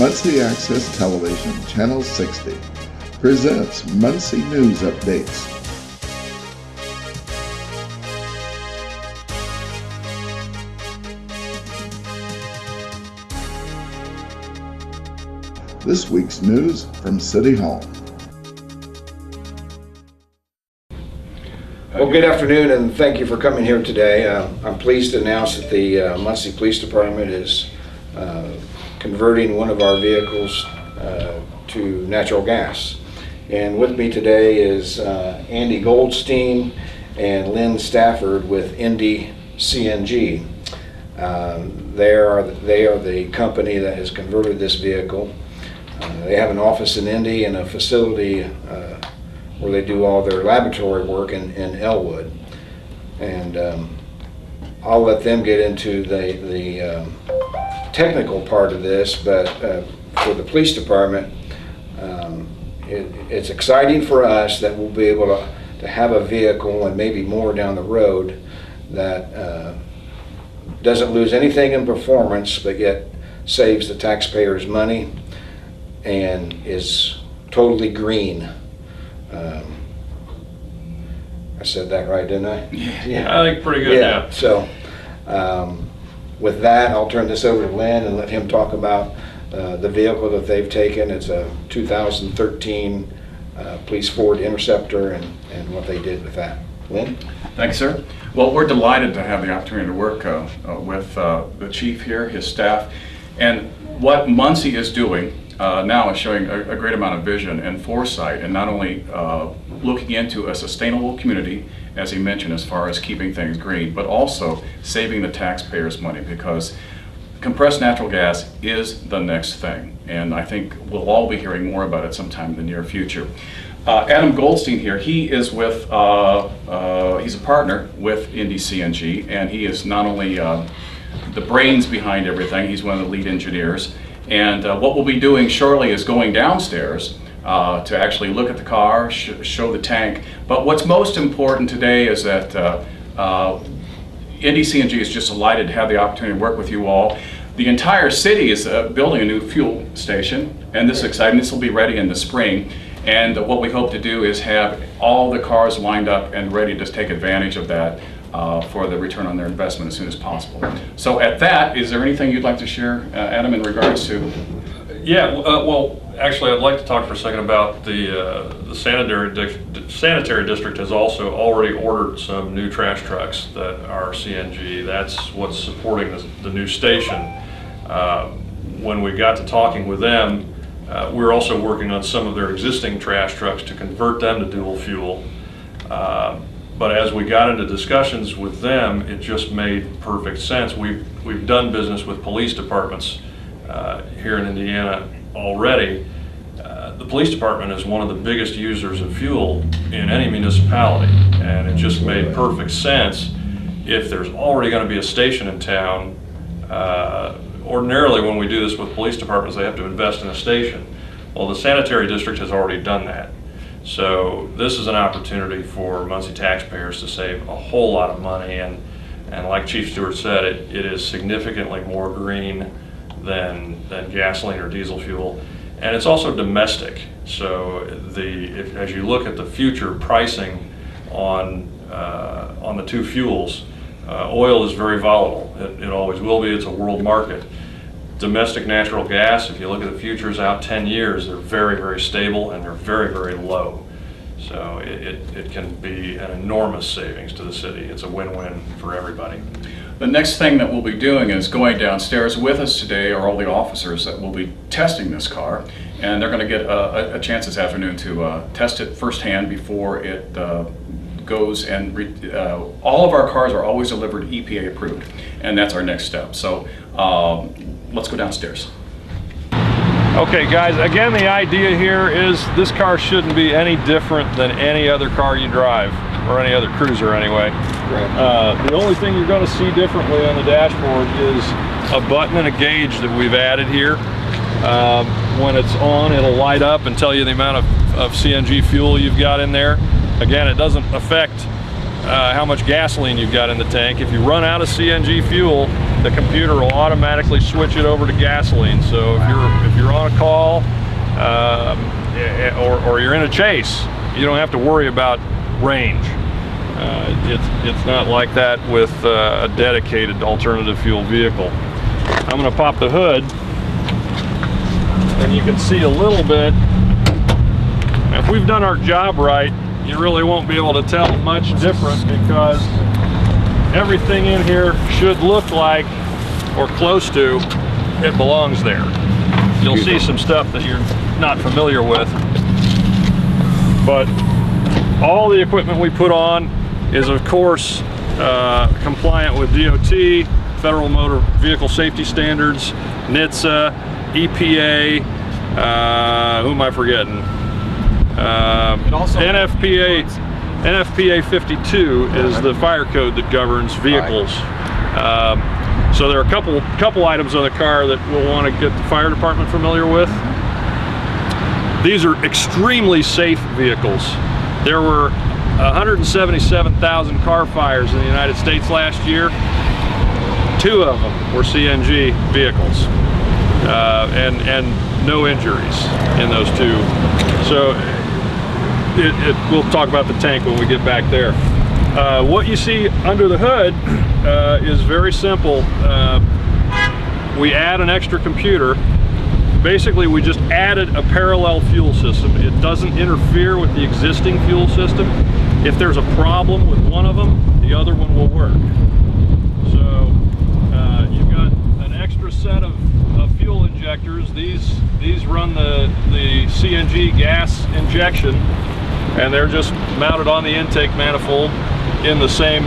Muncie Access Television, Channel 60, presents Muncie News Updates. This week's news from City Hall. Well, good afternoon, and thank you for coming here today. I'm pleased to announce that the Muncie Police Department is converting one of our vehicles to natural gas. And with me today is Andy Goldstein and Lynn Stafford with IndyCNG. They are the company that has converted this vehicle. They have an office in Indy and a facility where they do all their laboratory work in Elwood. And I'll let them get into the technical part of this, but for the police department, it's exciting for us that we'll be able to have a vehicle, and maybe more down the road, that doesn't lose anything in performance, but yet saves the taxpayers money and is totally green. I said that right, didn't I? Yeah, I think pretty good. Yeah. So with that, I'll turn this over to Lynn and let him talk about the vehicle that they've taken. It's a 2013 Police Ford Interceptor and what they did with that. Lynn? Thanks, sir. Well, we're delighted to have the opportunity to work with the chief here, his staff, and what Muncie is doing now is showing a great amount of vision and foresight, and not only looking into a sustainable community, as he mentioned, as far as keeping things green, but also saving the taxpayers money, because compressed natural gas is the next thing, and I think we'll all be hearing more about it sometime in the near future. Adam Goldstein here, he is with, he's a partner with IndyCNG, and he is not only the brains behind everything, he's one of the lead engineers. And what we'll be doing shortly is going downstairs to actually look at the car, show the tank. But what's most important today is that IndyCNG is just delighted to have the opportunity to work with you all. The entire city is building a new fuel station, and this is exciting. This will be ready in the spring. And what we hope to do is have all the cars lined up and ready to take advantage of that for the return on their investment as soon as possible. So at that, is there anything you'd like to share, Adam, in regards to? Yeah, well, actually, I'd like to talk for a second about the sanitary district has also already ordered some new trash trucks that are CNG. That's what's supporting the new station. When we got to talking with them, we're also working on some of their existing trash trucks to convert them to dual fuel. But as we got into discussions with them, it just made perfect sense. We've done business with police departments here in Indiana already. The police department is one of the biggest users of fuel in any municipality, and it just made perfect sense. If there's already going to be a station in town, ordinarily when we do this with police departments, they have to invest in a station. Well, the sanitary district has already done that. So this is an opportunity for Muncie taxpayers to save a whole lot of money, and like Chief Stewart said, it is significantly more green than gasoline or diesel fuel, and it's also domestic. So as you look at the future pricing on the two fuels, oil is very volatile. It always will be. It's a world market. Domestic natural gas, if you look at the futures out 10 years, they're very, very stable, and they're very, very low. So it can be an enormous savings to the city. It's a win-win for everybody. The next thing that we'll be doing is going downstairs. With us today are all the officers that will be testing this car, and they're going to get a chance this afternoon to test it firsthand before it goes, and all of our cars are always delivered EPA approved, and that's our next step. So let's go downstairs. Okay guys, again, the idea here is this car shouldn't be any different than any other car you drive, or any other cruiser anyway. Right. The only thing you're going to see differently on the dashboard is a button and a gauge that we've added here. When it's on, it'll light up and tell you the amount of CNG fuel you've got in there. Again, it doesn't affect how much gasoline you've got in the tank. If you run out of CNG fuel, the computer will automatically switch it over to gasoline. So if you're on a call or you're in a chase, you don't have to worry about range. It's not like that with a dedicated alternative fuel vehicle. I'm going to pop the hood, and you can see a little bit. If we've done our job right, you really won't be able to tell much different, because everything in here should look like, or close to, it belongs there. You'll see some stuff that you're not familiar with, but all the equipment we put on is, of course, compliant with DOT, Federal Motor Vehicle Safety Standards, NHTSA, EPA, who am I forgetting? NFPA 52 is the fire code that governs vehicles. So there are a couple items on the car that we'll want to get the fire department familiar with. These are extremely safe vehicles. There were 177,000 car fires in the United States last year. 2 of them were CNG vehicles, and no injuries in those 2. So we'll talk about the tank when we get back there. What you see under the hood is very simple. We add an extra computer. Basically, we just added a parallel fuel system. It doesn't interfere with the existing fuel system. If there's a problem with one of them, the other one will work. So you've got an extra set of fuel injectors. These run the CNG gas injection, and they're just mounted on the intake manifold in the same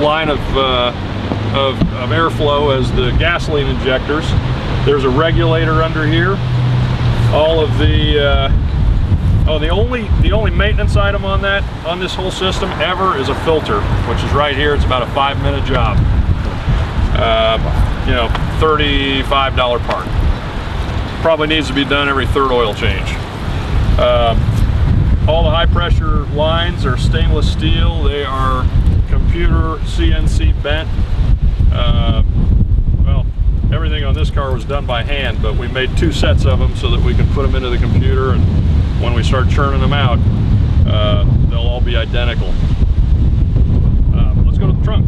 line of airflow as the gasoline injectors. There's a regulator under here. All of the the only maintenance item on this whole system ever is a filter, which is right here. It's about a 5-minute job. You know, $35 part. Probably needs to be done every 3rd oil change. All the high pressure lines are stainless steel. They are computer CNC bent. Well, everything on this car was done by hand, but we made 2 sets of them so that we can put them into the computer, and when we start churning them out, they'll all be identical. Let's go to the trunk.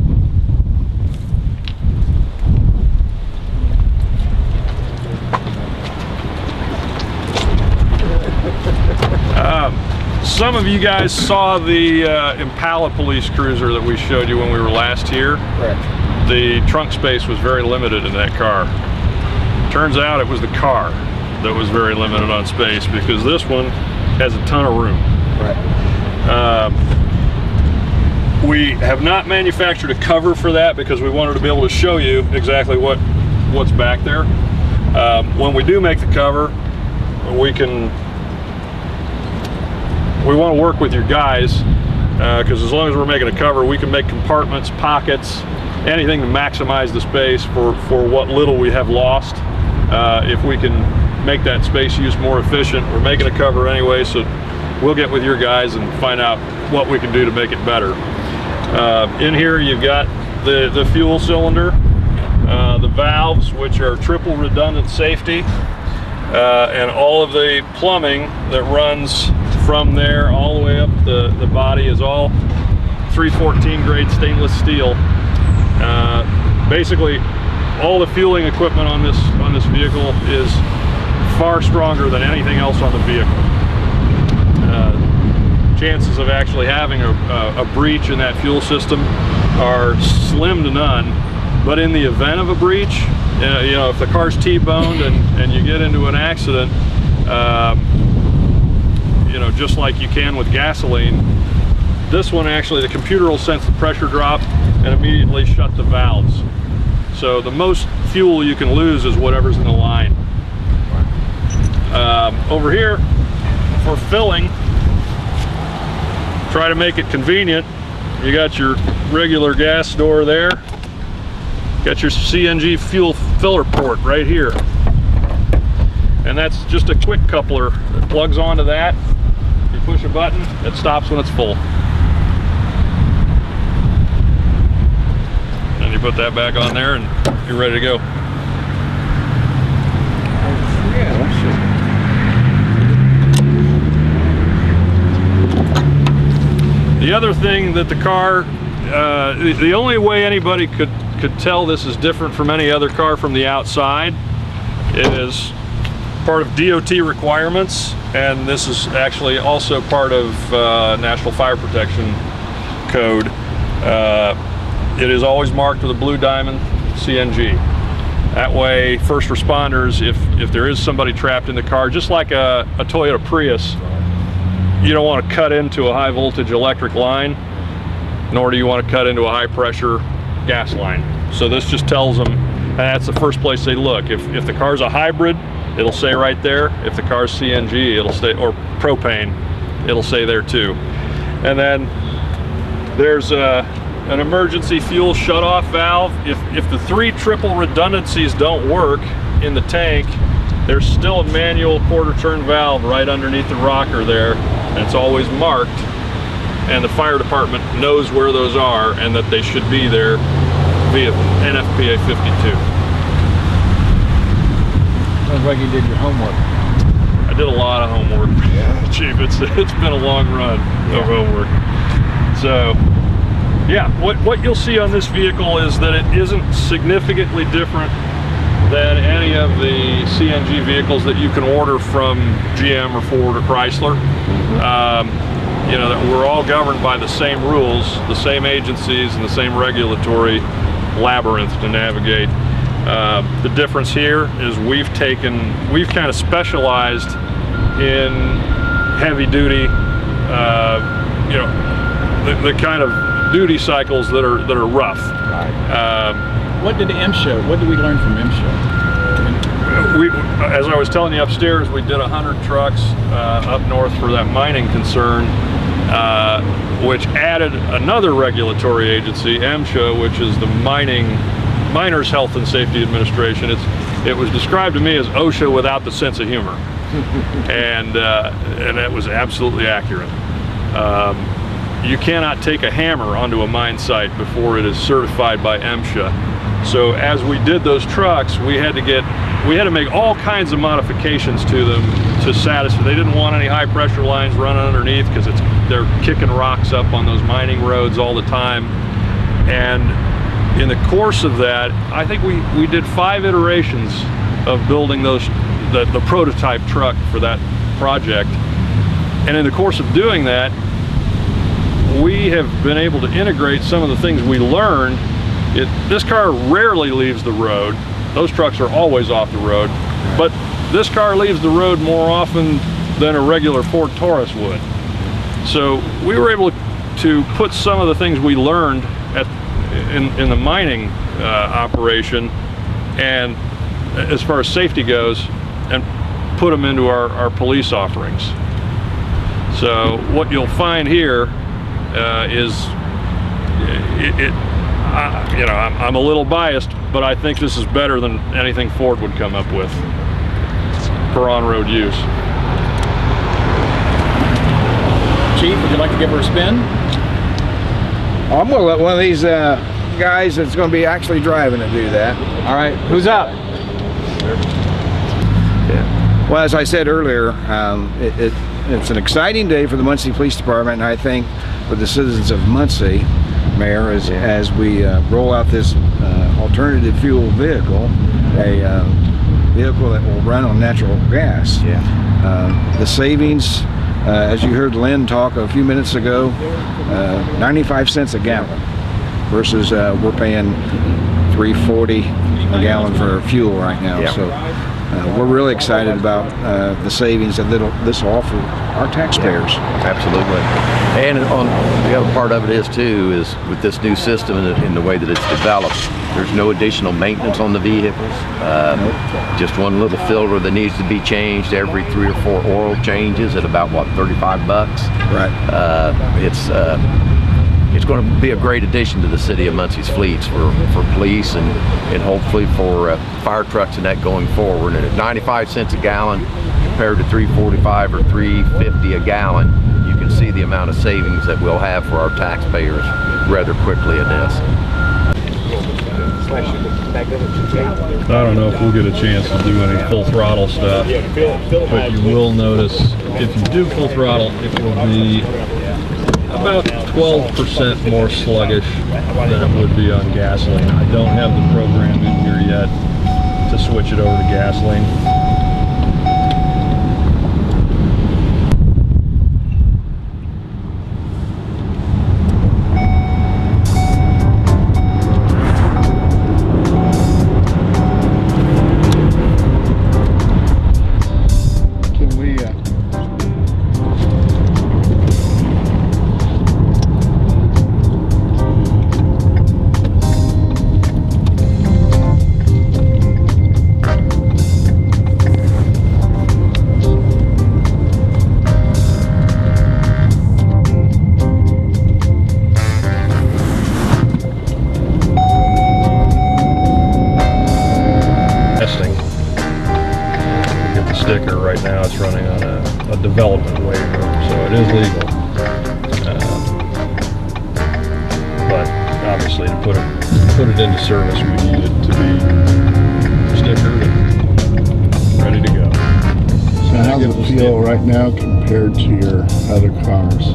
Some of you guys saw the Impala police cruiser that we showed you when we were last here. Correct. The trunk space was very limited in that car. Turns out it was the car that was very limited on space, because this one has a ton of room. Right. We have not manufactured a cover for that because we wanted to be able to show you exactly what's back there. When we do make the cover, we want to work with your guys, because as long as we're making a cover, we can make compartments, pockets, anything to maximize the space for what little we have lost. If we can make that space use more efficient, we're making a cover anyway, so we'll get with your guys and find out what we can do to make it better. In here you've got the fuel cylinder, the valves, which are triple redundant safety, and all of the plumbing that runs from there all the way up the body is all 314 grade stainless steel. Basically, all the fueling equipment on this vehicle is far stronger than anything else on the vehicle. Chances of actually having a breach in that fuel system are slim to none. But in the event of a breach, you know, if the car's T-boned and you get into an accident, you know, just like you can with gasoline, this one actually, the computer will sense the pressure drop and immediately shut the valves. So the most fuel you can lose is whatever's in the line. Over here, for filling, try to make it convenient. You got your regular gas door there. Got your CNG fuel filler port right here. And that's just a quick coupler that plugs onto that. You push a button, it stops when it's full. And you put that back on there and you're ready to go. The other thing that the car, the only way anybody could tell this is different from any other car from the outside is part of DOT requirements, and this is actually also part of National Fire Protection Code. It is always marked with a blue diamond CNG. That way, first responders, if there is somebody trapped in the car, just like a Toyota Prius, you don't want to cut into a high voltage electric line, nor do you want to cut into a high pressure gas line. So this just tells them, and that's the first place they look. If the car's a hybrid, it'll say right there. If the car's CNG, it'll say, or propane, it'll say there too. And then there's an emergency fuel shutoff valve. If the 3 triple redundancies don't work in the tank, there's still a manual quarter turn valve right underneath the rocker there, and it's always marked, and the fire department knows where those are and that they should be there via NFPA 52. Sounds like you did your homework. I did a lot of homework. Yeah. Chief, it's been a long run of homework. So yeah, what you'll see on this vehicle is that it isn't significantly different than any of the CNG vehicles that you can order from GM or Ford or Chrysler. You know, that we're all governed by the same rules, the same agencies, and the same regulatory labyrinth to navigate. The difference here is we've kind of specialized in heavy duty, you know, the kind of duty cycles that are rough. Right. What did what did we learn from MSHA? As I was telling you upstairs, we did 100 trucks up north for that mining concern, which added another regulatory agency, MSHA, which is the Miners Health and Safety Administration. It was described to me as OSHA without the sense of humor, and it was absolutely accurate. You cannot take a hammer onto a mine site before it is certified by MSHA. So as we did those trucks, we had to make all kinds of modifications to them to satisfy. They didn't want any high pressure lines running underneath because they're kicking rocks up on those mining roads all the time. And in the course of that, I think we did 5 iterations of building the prototype truck for that project. And in the course of doing that, we have been able to integrate some of the things we learned. This car rarely leaves the road. Those trucks are always off the road, but this car leaves the road more often than a regular Ford Taurus would. So we were able to put some of the things we learned in the mining operation, and as far as safety goes, and put them into our police offerings. So what you'll find here is you know, I'm a little biased, but I think this is better than anything Ford would come up with for on-road use. Chief, would you like to give her a spin? I'm gonna let one of these guys that's gonna be actually driving to do that. All right, who's up? Yeah. Well, as I said earlier, it's an exciting day for the Muncie Police Department, and I think for the citizens of Muncie, Mayor, as we roll out this alternative fuel vehicle, a vehicle that will run on natural gas. Yeah. The savings, as you heard Lynn talk a few minutes ago, 95 cents a gallon versus we're paying $3.40 a gallon for fuel right now. Yeah. So we're really excited about the savings that this will offer our taxpayers. Yeah, absolutely. And on the other part of it is with this new system and the way that it's developed, there's no additional maintenance on the vehicles. Just one little filter that needs to be changed every 3 or 4 oil changes at about what, $35? Right. It's going to be a great addition to the city of Muncie's fleets for police and hopefully for fire trucks and that going forward. And at 95 cents a gallon compared to $3.45 or $3.50 a gallon, you can see the amount of savings that we'll have for our taxpayers rather quickly in this. I don't know if we'll get a chance to do any full throttle stuff, but you will notice if you do full throttle, it will be about 12% more sluggish than it would be on gasoline. I don't have the program in here yet to switch it over to gasoline. Sticker right now, it's running on a development waiver, so it is legal. But obviously, to put it into service, we need it to be stickered and ready to go. So how does it feel right now compared to your other cars?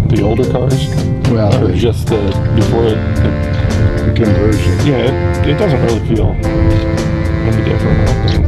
The older cars? Well, Or just the before the conversion. yeah, it doesn't really feel any different, I don't think.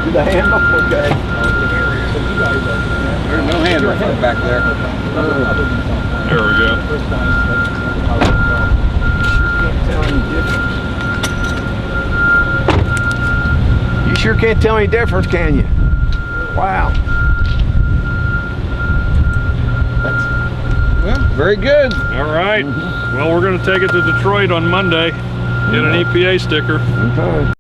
The handle? Okay. There's no handle back there. There we go. You sure can't tell any difference, can you? Wow. Well, very good. All right. Well, we're going to take it to Detroit on Monday, get an EPA sticker. Okay.